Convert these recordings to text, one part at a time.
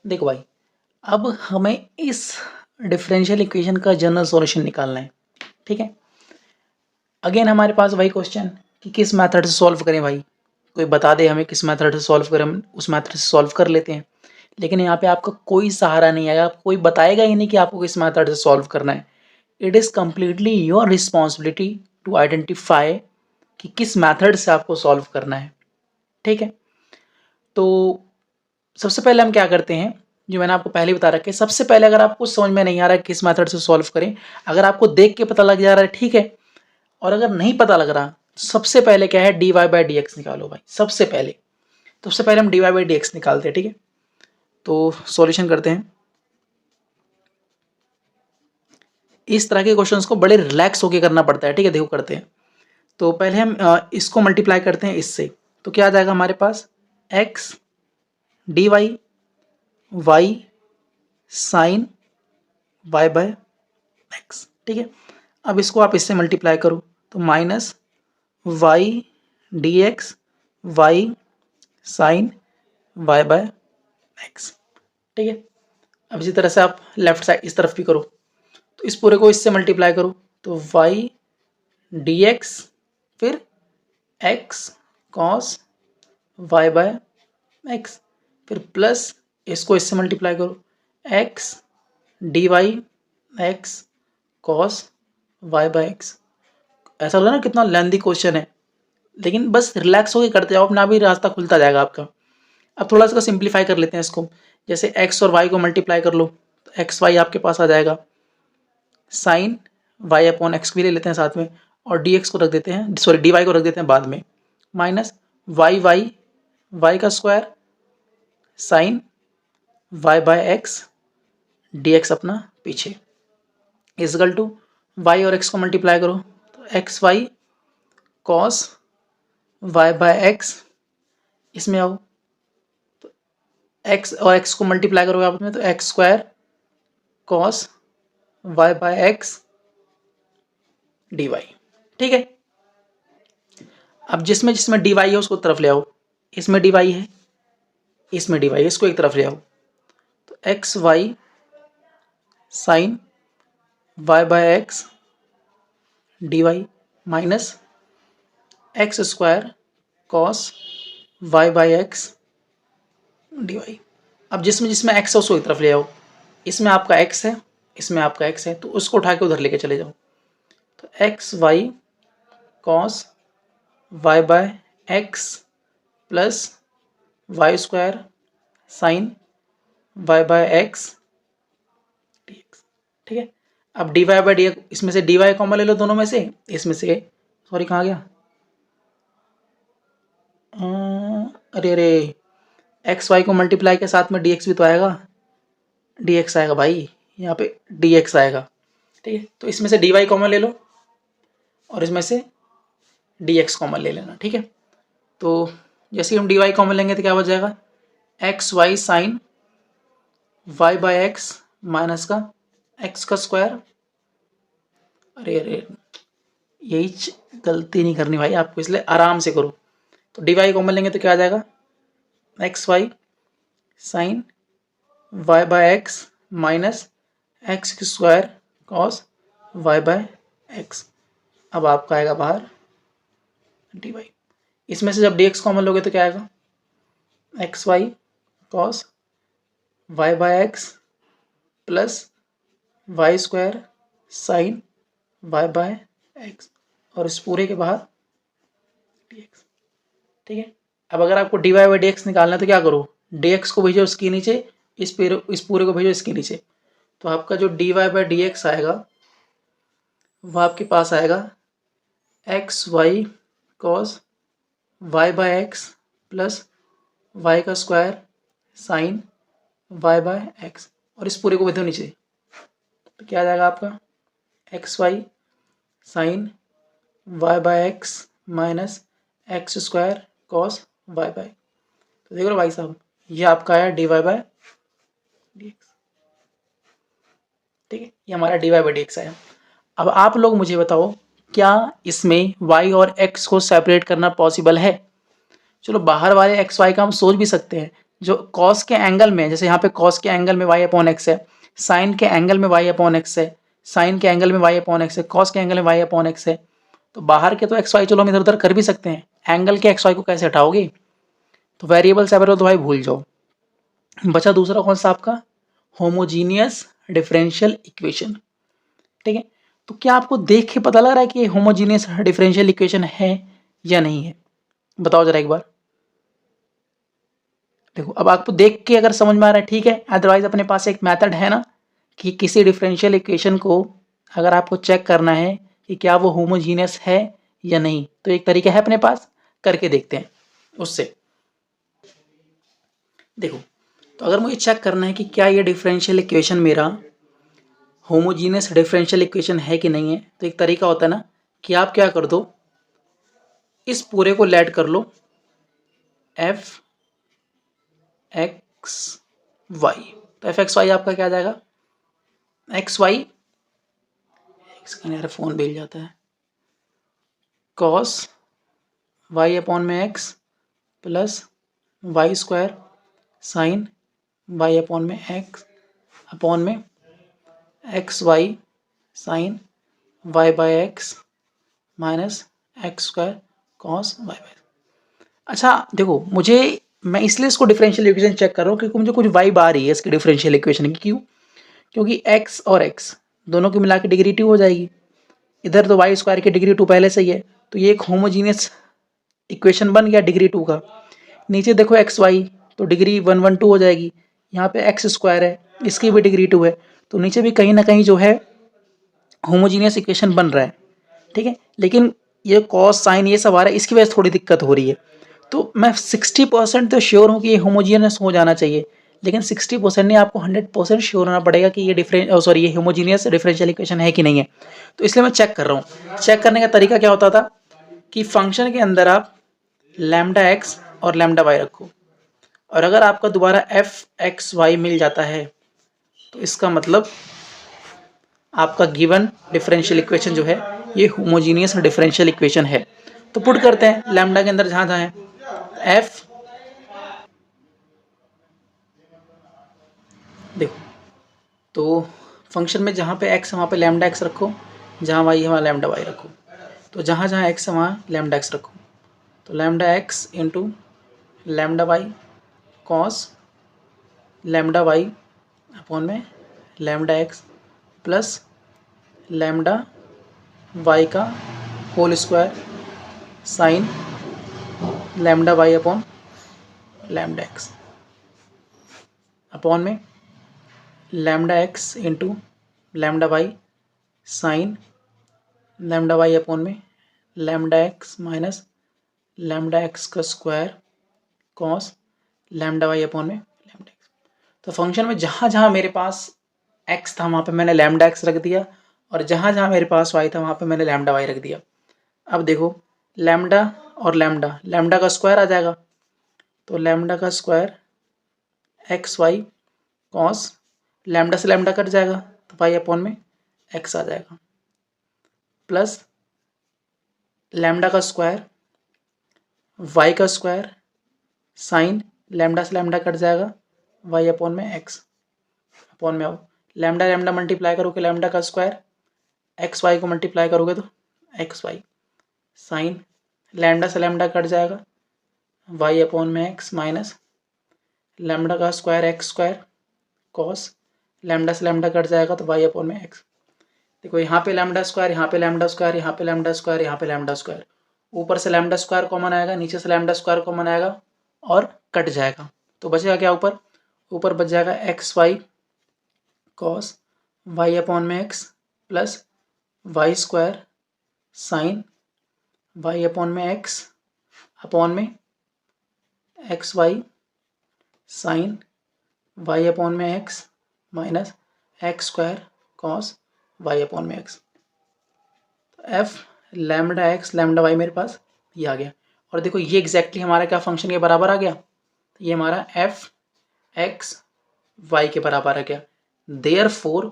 देखो भाई, अब हमें इस डिफरेंशियल इक्वेशन का जनरल सॉल्यूशन निकालना है। ठीक है, अगेन हमारे पास वही क्वेश्चन कि किस मेथड से सॉल्व करें भाई। कोई बता दे हमें किस मेथड से सॉल्व करें, हम उस मेथड से सॉल्व कर लेते हैं। लेकिन यहाँ पे आपका कोई सहारा नहीं आएगा, कोई बताएगा ही नहीं कि आपको किस मेथड से सॉल्व करना है। It is completely your responsibility to identify कि किस मेथड से आपको सॉल्व करना है। ठीक है, तो सबसे पहले हम क्या करते हैं, जो मैंने आपको पहले बता रखा है, सबसे पहले अगर आपको समझ में नहीं आ रहा है किस मेथड से सॉल्व करें, अगर आपको देख के पता लग जा रहा है ठीक है, और अगर नहीं पता लग रहा, सबसे पहले क्या है, D Y by D X निकालो भाई। सबसे पहले हम D Y by D X निकालते हैं। ठीक है, तो सॉल्यूशन करते हैं। इस तरह के क्वेश्चंस को बड़े रिलैक्स होके करना पड़ता है। ठीक है, देखो करते हैं। तो पहले हम इसको मल्टीप्लाई करते हैं इससे, तो क्या आ जाएगा हमारे पास, x D y y sine Y by x. ठीक है, अब इसको आप इससे मल्टीप्लाई करो तो minus y D x Y sine Y by x. ठीक है, अब इसी तरह से आप लेफ्ट साइड इस तरफ भी करो, तो इस पूरे को इससे मल्टीप्लाई करो तो वाई डी एक्स फिर X cos Y by X, फिर प्लस इसको इससे मल्टीप्लाई करो X D Y X cos Y by X. ऐसा लग रहा है ना कितना लेंथी क्वेश्चन है, लेकिन बस रिलैक्स होकर करते जाओ, अपना भी रास्ता खुलता जाएगा आपका। अब थोड़ा सा सिंप्लीफाई कर लेते हैं इसको, जैसे x और y को मल्टीप्लाई कर लो तो एक्स वाई आपके पास आ जाएगा, साइन वाई अपॉन एक्स भी ले लेते हैं साथ में, और डी एक्स को रख देते हैं, सॉरी डी वाई को रख देते हैं बाद में, माइनस वाई वाई वाई का square sine Y by X D X अपना पीछे इजकल टू वाई और एक्स को मल्टीप्लाई करो तो x Y cos Y by X, इसमें आओ तो एक्स और एक्स को मल्टीप्लाई करोगे आपस में तो x square cos Y by X D Y. ठीक है, अब जिसमें जिसमें डी वाई है उसको तरफ ले आओ, इसमें डी वाई है इसमें डी वाई है, इसको एक तरफ ले आओ तो x Y sine Y by X D Y minus x square cos Y by X D Y. अब जिसमें जिसमें एक्स है उसको एक तरफ ले आओ, इसमें आपका एक्स है इसमें आपका एक्स है, तो उसको उठा के उधर लेके चले जाओ तो x Y cos Y by x plus Y square sine Y by X D X. ठीक है, अब D Y by D X, इसमें से डी वाई कॉमन ले लो दोनों में से, इसमें से सॉरी कहाँ गया, अरे अरे एक्स वाई को मल्टीप्लाई के साथ में डी एक्स भी तो आएगा, डी एक्स आएगा भाई, यहाँ पे डी एक्स आएगा। ठीक है, तो इसमें से डी वाई कॉमन ले लो और इसमें से डी एक्स कॉमन ले लेना। ठीक है, तो जैसे हम डी वाई कॉमन लेंगे तो क्या बच जाएगा, x Y sine Y by X minus का एक्स का स्क्वायर, अरे अरे यही गलती नहीं करनी भाई आपको, इसलिए आराम से करो। तो डी वाई कॉमन लेंगे तो क्या आ जाएगा, x Y sine Y by X minus x square cos Y by X. अब आपका आएगा बाहर डी वाई, इसमें से जब डी एक्स कॉमन लोगे तो क्या आएगा, x Y cos Y by x plus Y square sine Y by x, और इस पूरे के बाहर डी एक्स। ठीक है, अब अगर आपको D Y by D X निकालना है तो क्या करो, डी एक्स को भेजो इसके नीचे, इस पूरे को भेजो इसके नीचे, तो आपका जो d Y by D x आएगा वह आपके पास आएगा x Y cos Y by x plus y का square sine Y by x, और इस पूरे को भेजो नीचे, तो क्या आ जाएगा आपका X Y sine Y by X minus x square cos Y by. तो देख लो भाई साहब, ये आपका आया D Y by D X. ठीक है, ये हमारा D Y by D X आया। अब आप लोग मुझे बताओ, क्या इसमें y और x को सेपरेट करना पॉसिबल है? चलो बाहर वाले एक्स वाई का हम सोच भी सकते हैं, जो कॉस के एंगल में, जैसे यहाँ पे कॉस के एंगल में y अपॉन एक्स है, साइन के एंगल में y अपॉन एक्स है, साइन के एंगल में y अपॉन एक्स है, कॉस के एंगल में y अपॉन एक्स है, तो बाहर के तो एक्स वाई चलो हम इधर उधर कर भी सकते हैं, एंगल के एक्स वाई को कैसे हटाओगे? तो वेरिएबल सेपरेबल तो भाई भूल जाओ। बचा दूसरा कौन सा आपका, होमोजीनियस डिफरेंशियल इक्वेशन। ठीक है, तो क्या आपको देख के पता लग रहा है कि ये होमोजीनियस डिफरेंशियल इक्वेशन है या नहीं है? बताओ जरा एक बार। देखो अब आपको देख के अगर समझ में आ रहा है ठीक है, अदरवाइज अपने पास एक मेथड है ना कि किसी डिफरेंशियल इक्वेशन को अगर आपको चेक करना है कि क्या वो होमोजीनियस है या नहीं, तो एक तरीका है अपने पास, करके देखते हैं उससे। देखो, तो अगर मुझे चेक करना है कि क्या ये डिफरेंशियल इक्वेशन मेरा होमोजीनियस डिफरेंशियल इक्वेशन है कि नहीं है, तो एक तरीका होता है ना कि आप क्या कर दो, इस पूरे को लेट कर लो एफ एक्स वाई। तो एफ एक्स वाई आपका क्या आ जाएगा, एक्स वाई, फ़ोन बेल जाता है, कॉस वाई अपॉन में x plus Y square sine Y upon में एक्स अपॉन में x Y sine Y by X minus x square cos Y by. अच्छा देखो, मुझे, मैं इसलिए इसको डिफरेंशियल इक्वेशन चेक कर रहा हूँ क्योंकि मुझे कुछ वाइब आ रही है इसकी डिफरेंशियल इक्वेशन की। क्यों? क्योंकि x और x दोनों की मिला के डिग्री 2 हो जाएगी, इधर तो वाई स्क्वायर की डिग्री 2 पहले से ही है, तो ये एक होमोजीनियस इक्वेशन बन गया डिग्री 2 का। नीचे देखो एक्स वाई, तो डिग्री 1 1 2 हो जाएगी, यहाँ पे एक्स स्क्वायर है, इसकी भी डिग्री 2 है, तो नीचे भी कहीं ना कहीं जो है होमोजीनियस इक्वेशन बन रहा है। ठीक है, लेकिन ये कॉस साइन ये सब आ रहा है, इसकी वजह से थोड़ी दिक्कत हो रही है। तो मैं 60% तो श्योर हूँ कि ये होमोजीनियस हो जाना चाहिए, लेकिन 60% नहीं, आपको 100% श्योर होना पड़ेगा कि ये होमोजीनियस डिफरेंशियल इक्वेशन है कि नहीं है। तो इसलिए मैं चेक कर रहा हूँ। चेक करने का तरीका क्या होता था कि फंक्शन के अंदर आप लैम्डा एक्स और लैम्डा वाई रखो, और अगर आपका दोबारा एफ एक्स वाई मिल जाता है तो इसका मतलब आपका गिवन डिफरेंशियल इक्वेशन जो है ये होमोजीनियस डिफरेंशियल इक्वेशन है। तो पुट करते हैं लैम्डा के अंदर जहाँ जहाँ है एफ, देखो तो फंक्शन में जहाँ पे एक्स है वहाँ पे लैम्डा एक्स रखो, जहाँ वाई है वहाँ लैम्डा वाई रखो, तो जहाँ जहाँ एक्स है वहाँ लैम्डा एक्स रखो, तो lambda x into lambda y cos lambda y upon में lambda x plus lambda y का whole square sine lambda y upon lambda x upon में lambda x into lambda y sine lambda y upon में lambda x minus lambda x का square cos lambda y upon में lambda x. तो function में जहाँ जहाँ मेरे पास x था वहाँ पे मैंने लैम्डा एक्स रख दिया, और जहाँ जहाँ मेरे पास वाई था वहाँ पे मैंने लैम्डा वाई रख दिया। अब देखो लैम्डा और लैम्डा, लैम्डा का स्क्वायर आ जाएगा, तो लैम्डा का square x Y cos lambda से लैम्डा कट जाएगा तो पाई अपॉन में एक्स आ जाएगा, प्लस लैम्डा का स्क्वायर वाई का स्क्वायर साइन लैम्डा से लैम्डा कट जाएगा वाई अपॉन में एक्स अपॉन में, आओ लैम्डा लैम्डा मल्टीप्लाई करोगे लैम्डा का स्क्वायर, एक्स वाई को मल्टीप्लाई करोगे तो एक्स वाई साइन लैम्डा से लैम्डा कट जाएगा वाई अपॉन में एक्स माइनस लैम्डा का square x square cos lambda से लैम्डा कट जाएगा तो वाई अपॉन में एक्स। देखो यहाँ पे लैम्डा स्क्वायर, यहाँ पे लैम्डा स्क्वायर, यहाँ पे लैम्डा स्क्वायर, यहाँ पे लैम्डा स्क्वायर, ऊपर से लैम्डा स्क्वायर कॉमन आएगा, नीचे से लैम्डा स्क्वायर कॉमन आएगा और कट जाएगा, तो बचेगा क्या ऊपर, ऊपर बच जाएगा x Y cos Y upon में x plus Y square sine Y upon में एक्स अपॉन में x Y sine Y upon में x minus x square cos Y upon में x. F lambda x lambda y मेरे पास ये आ गया, और देखो ये एग्जैक्टली हमारा क्या फंक्शन के बराबर आ गया, ये हमारा एफ एक्स वाई के बराबर आ गया। देयरफॉर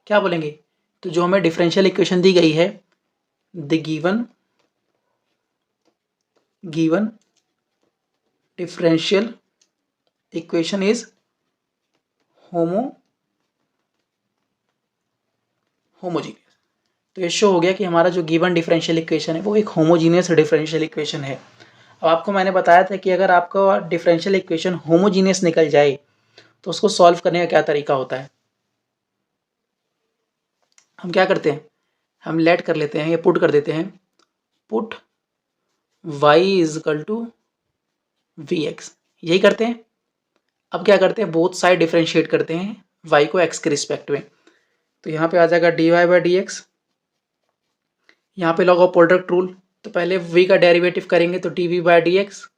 क्या बोलेंगे, तो जो हमें डिफरेंशियल इक्वेशन दी गई है, the given differential equation is homogeneous. तो ये शो हो गया कि हमारा जो गिवन डिफरेंशियल इक्वेशन है वो एक होमोजीनियस डिफरेंशियल इक्वेशन है। अब आपको मैंने बताया था कि अगर आपका डिफरेंशियल इक्वेशन होमोजीनियस निकल जाए तो उसको सॉल्व करने का क्या तरीका होता है। हम क्या करते हैं, हम लेट कर लेते हैं या पुट कर देते हैं, put y is equal to v x, यही करते हैं। अब क्या करते हैं, बोथ साइड डिफरेंशिएट करते हैं y को x के रिस्पेक्ट में। तो यहाँ पे आ जाएगा dy बाई डी एक्स, यहाँ पे लॉग ऑफ प्रोडक्ट रूल, तो पहले v का डेरिवेटिव करेंगे तो dv by D x,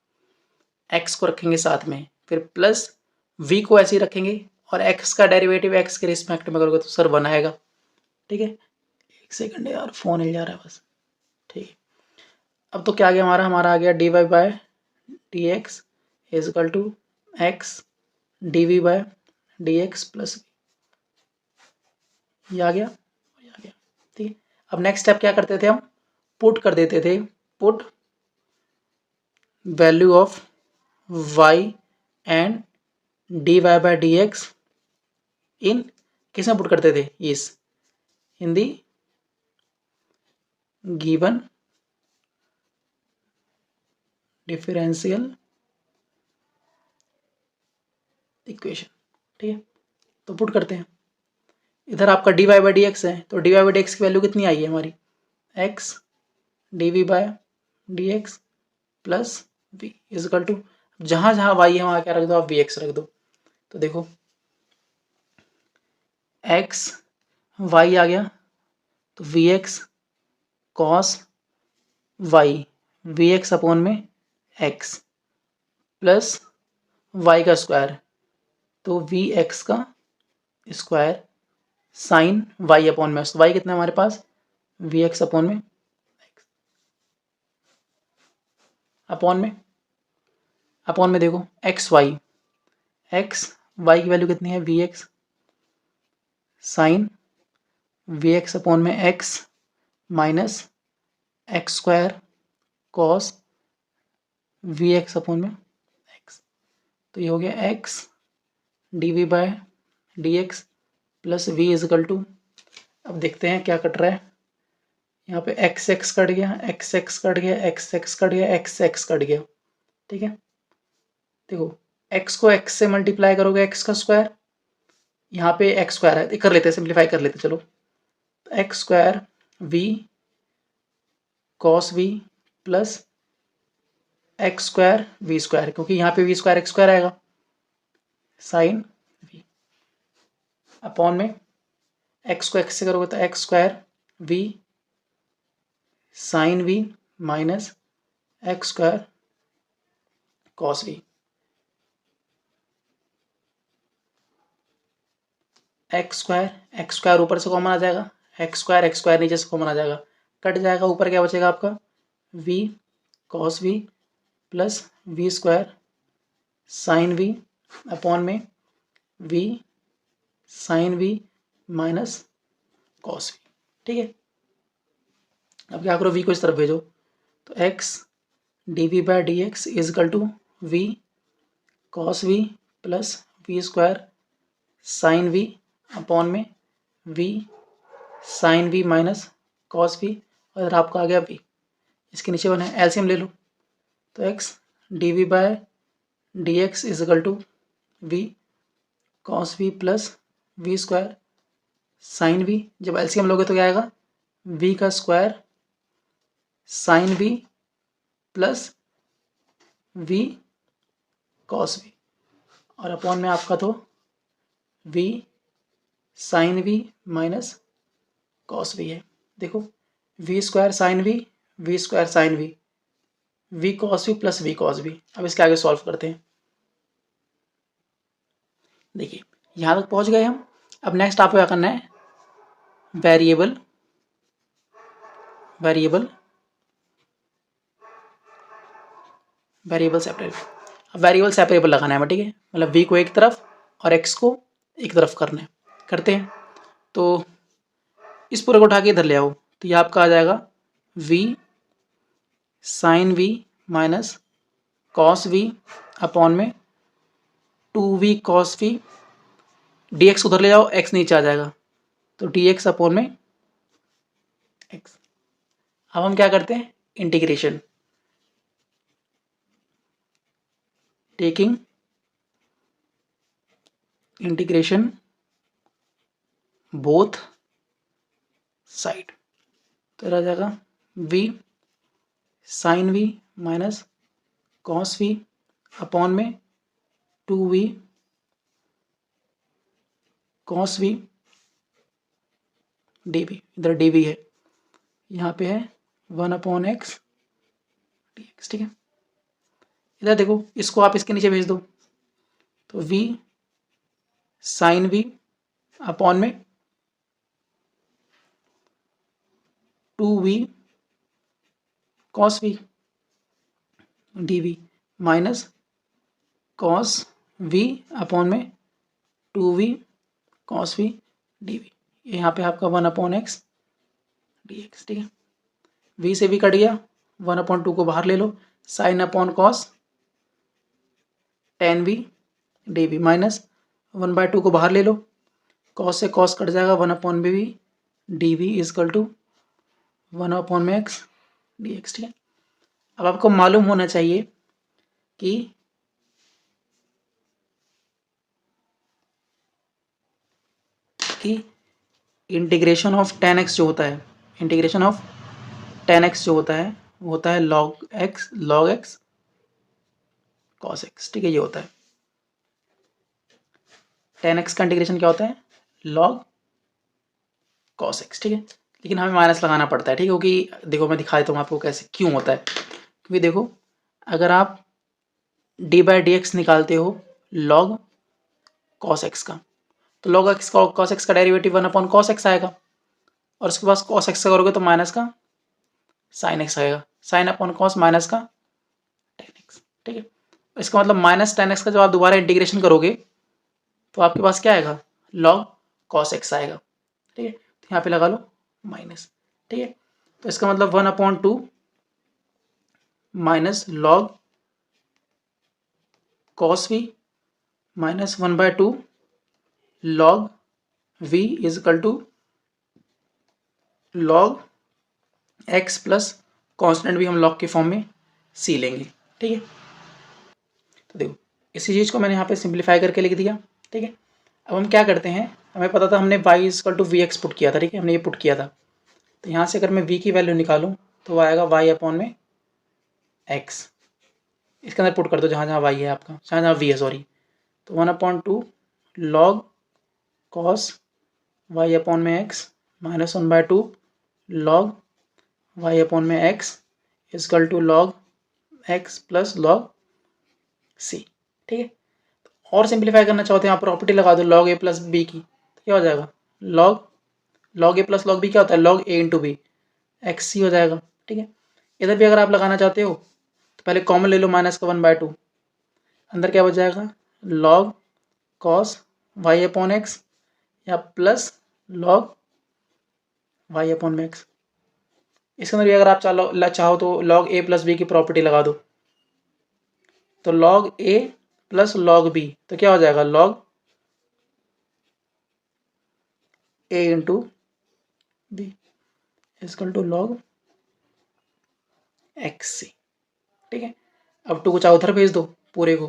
x को रखेंगे साथ में, फिर प्लस v को ऐसे ही रखेंगे और x का डेरिवेटिव x के रिस्पेक्ट में करोगे तो सर 1 आएगा। ठीक है, एक सेकंड यार फोन हिल जा रहा है बस। ठीक है, अब तो क्या आ गया हमारा आ गया dy by D x is equal to x dv by D x plus ये आ गया। ठीक है, अब नेक्स्ट स्टेप क्या करते थे, हम पुट कर देते थे, put value of y and dy by D x in, किस में पुट करते थे, इस in the given differential equation. ठीक है, तो पुट करते हैं, इधर आपका dy बाई डी एक्स है तो dy बाई डी एक्स की वैल्यू कितनी आई है हमारी, x dv by D x plus v is equal to, जहाँ जहाँ y है वहाँ क्या रख दो आप vx रख दो। तो देखो x y आ गया तो vx cos y vx upon में x प्लस y का स्क्वायर तो vx का स्क्वायर साइन y अपॉन में, y कितना है हमारे पास vx अपॉन में x, अपॉन में देखो एक्स वाई की वैल्यू कितनी है vx साइन vx अपॉन में x minus x square cos vx upon में x। तो ये हो गया x dv by D x plus v is equal to, अब देखते हैं क्या कट रहा है, यहाँ पे एक्स एक्स कट गया, एक्स एक्स कट गया, एक्स एक्स कट गया, एक्स एक्स कट गया। ठीक है, देखो x को x से मल्टीप्लाई करोगे x का स्क्वायर, यहाँ पे x स्क्वायर है, कर लेते हैं सिंप्लीफाई कर लेते हैं, चलो x square v cos v plus x square v square, क्योंकि यहाँ पे वी स्क्वायर एक्स स्क्वायर आएगा, साइन v अपॉन में x को x से करोगे तो x square v sine v minus x square cos v, x square ऊपर से कॉमन आ जाएगा, एक्स स्क्वायर नीचे से कॉमन आ जाएगा, कट जाएगा, ऊपर क्या बचेगा आपका v cos v plus v square sine v upon में v sine v minus cos v। ठीक है, अब क्या करो v को इस तरफ भेजो तो x dv by D x is equal to v cos v plus v square sine v upon में v sine v minus cos v, और आपका आ गया v, इसके नीचे बना है एलसीएम ले लो तो x dv by D x is equal to v cos v plus v square sine v, जब एलसीएम लोगे तो क्या आएगा v का square sine v plus v cos v, और अपॉन में आपका तो v sine v minus cos v है। देखो v square sine v square sine v cos v plus v cos v। अब इसके आगे सॉल्व करते हैं, देखिए यहाँ तक पहुँच गए हम। अब नेक्स्ट आपको क्या करना है, वेरिएबल सेपरेबल, अब वेरिएबल सेपरेबल लगाना है, ठीक है, मतलब v को एक तरफ और x को एक तरफ करना है, करते हैं। तो इस पूरे को उठा के इधर ले आओ तो ये आपका आ जाएगा v sine v minus cos v upon में 2v cos v, dx उधर ले जाओ, x नीचे आ जाएगा, तो dx अपॉन में x। अब हम क्या करते हैं, integration, taking integration both side, तो रह जाएगा v sine v minus cos v upon में 2v कॉस v dv, इधर dv है, यहाँ पे है 1/x dx, ठीक है। इधर देखो, इसको आप इसके नीचे भेज दो, तो v साइन v अपॉन में 2v cos v dv minus cos v upon में 2v कॉस v dv, यहाँ पे आपका 1/x dx, ठीक है। v से v कट गया, 1/2 को बाहर ले लो, sine upon cos tan v dv minus 1/2 को बाहर ले लो, कॉस से कॉस कट जाएगा, 1/v dv is equal to 1/x dx, ठीक है। अब आपको मालूम होना चाहिए कि इंटीग्रेशन ऑफ tan x जो होता है, इंटीग्रेशन ऑफ tan x जो होता है वो होता है log x cos x, ठीक है। ये होता है tan x का इंटीग्रेशन क्या होता है, log cos x, ठीक है। लेकिन हमें माइनस लगाना पड़ता है, ठीक है, क्योंकि देखो मैं दिखा देता हूँ आपको कैसे क्यों होता है। क्योंकि देखो, अगर आप d/dx निकालते हो log cos x का, तो log x cos x का डेरिवेटिव 1/cos x आएगा, और उसके पास cos x का करोगे तो माइनस का sin x आएगा, sin अपॉन cos माइनस का tan x, ठीक है। इसका मतलब माइनस tan x का जब आप दोबारा इंटीग्रेशन करोगे तो आपके पास क्या आएगा, log cos x आएगा, ठीक है। तो यहाँ पे लगा लो माइनस, ठीक है। तो इसका मतलब 1/2 minus log cos v minus 1/2 log v is equal to log x plus constant भी हम log के फॉर्म में c लेंगे, ठीक है। तो देखो, इसी चीज़ को मैंने यहाँ पे सिंप्लीफाई करके लिख दिया, ठीक है। अब हम क्या करते हैं, हमें पता था हमने y equal to v x put किया था, ठीक है, हमने ये पुट किया था। तो यहाँ से अगर मैं v की वैल्यू निकालूँ तो वो आएगा y अपॉन में x, इसके अंदर पुट कर दो जहाँ जहाँ y है आपका, जहाँ जहाँ v है सॉरी, तो 1/2 log cos y अपॉन में x minus 1/2 log y upon में x is equal to log x plus log c, ठीक है। और सिंप्लीफाई करना चाहते हैं आप, प्रॉपर्टी लगा दो log a प्लस बी की, तो क्या हो जाएगा, log a plus log b क्या होता है, log a into b, x c हो जाएगा, ठीक है। इधर भी अगर आप लगाना चाहते हो तो पहले कॉमन ले लो, माइनस का 1/2, अंदर क्या बच जाएगा, log cos y upon x या प्लस log y अपॉन में x। इसके अंदर भी अगर आप चाहो तो log a प्लस बी की प्रॉपर्टी लगा दो, तो log a plus log b, तो क्या हो जाएगा, log a into b is equal to log x c, ठीक है। अब 2 को चाहे उधर भेज दो पूरे को,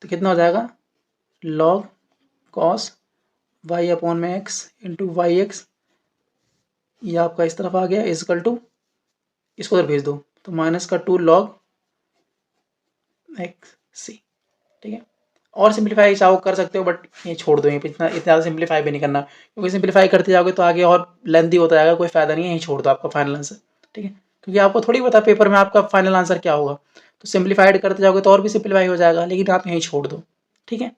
तो कितना हो जाएगा, log cos y अपॉन में x इंटू वाई एक्स, ये आपका इस तरफ आ गया इजकल टू, इसको उधर भेज दो तो माइनस का 2 log एक्स सी, ठीक है। और सिंप्लीफाई चाहो कर सकते हो, बट ये छोड़ दो, इतना इतना ज़्यादा सिंप्लीफाई भी नहीं करना, क्योंकि सिंप्लीफाई करते जाओगे तो आगे और लेंथी होता जाएगा, कोई फ़ायदा नहीं है, यहीं छोड़ दो आपका फाइनल आंसर, ठीक है। क्योंकि आपको थोड़ी पता पेपर में आपका फाइनल आंसर क्या होगा, तो सिंप्लीफाइड करते जाओगे तो और भी सिंप्लीफाई हो जाएगा, लेकिन आप यहीं छोड़ दो, ठीक है।